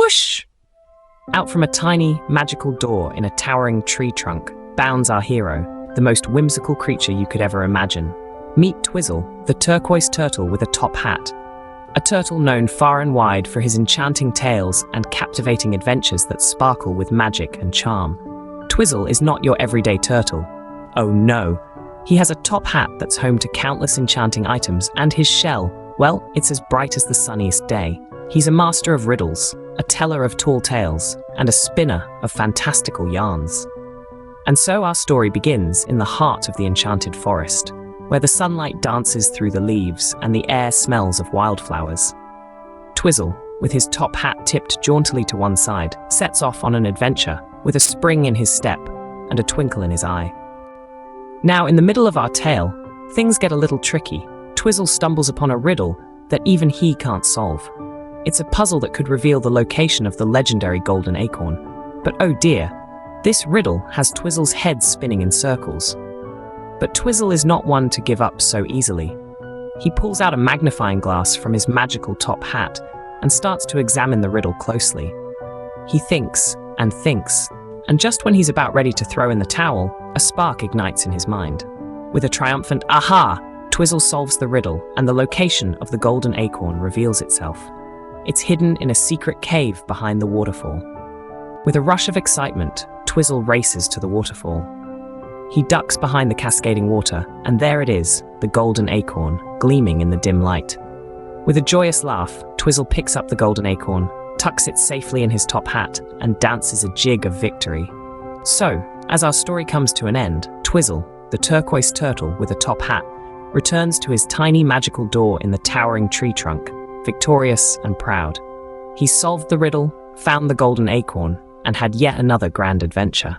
Whoosh! Out from a tiny, magical door in a towering tree trunk bounds our hero, the most whimsical creature you could ever imagine. Meet Twizzle, the turquoise turtle with a top hat. A turtle known far and wide for his enchanting tales and captivating adventures that sparkle with magic and charm. Twizzle is not your everyday turtle. Oh no, he has a top hat that's home to countless enchanting items, and his shell, well, it's as bright as the sunniest day. He's a master of riddles, a teller of tall tales, and a spinner of fantastical yarns. And so our story begins in the heart of the enchanted forest, where the sunlight dances through the leaves and the air smells of wildflowers. Twizzle, with his top hat tipped jauntily to one side, sets off on an adventure with a spring in his step and a twinkle in his eye. Now, in the middle of our tale, things get a little tricky. Twizzle stumbles upon a riddle that even he can't solve. It's a puzzle that could reveal the location of the legendary golden acorn. But oh dear, this riddle has Twizzle's head spinning in circles. But Twizzle is not one to give up so easily. He pulls out a magnifying glass from his magical top hat and starts to examine the riddle closely. He thinks, and just when he's about ready to throw in the towel, a spark ignites in his mind. With a triumphant aha, Twizzle solves the riddle, and the location of the golden acorn reveals itself. It's hidden in a secret cave behind the waterfall. With a rush of excitement, Twizzle races to the waterfall. He ducks behind the cascading water, and there it is, the golden acorn, gleaming in the dim light. With a joyous laugh, Twizzle picks up the golden acorn, tucks it safely in his top hat, and dances a jig of victory. So, as our story comes to an end, Twizzle, the turquoise turtle with a top hat, returns to his tiny magical door in the towering tree trunk, victorious and proud. He solved the riddle, found the golden acorn, and had yet another grand adventure.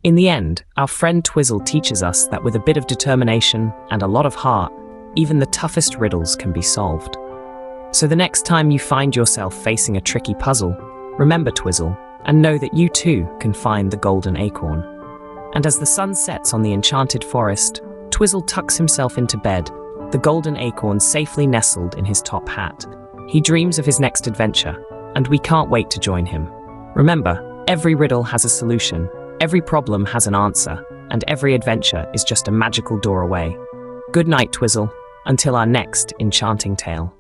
In the end, our friend Twizzle teaches us that with a bit of determination and a lot of heart, even the toughest riddles can be solved. So the next time you find yourself facing a tricky puzzle, remember Twizzle, and know that you too can find the golden acorn. And as the sun sets on the enchanted forest, Twizzle tucks himself into bed, the golden acorn safely nestled in his top hat. He dreams of his next adventure, and we can't wait to join him. Remember, every riddle has a solution, every problem has an answer, and every adventure is just a magical door away. Good night, Twizzle, until our next enchanting tale.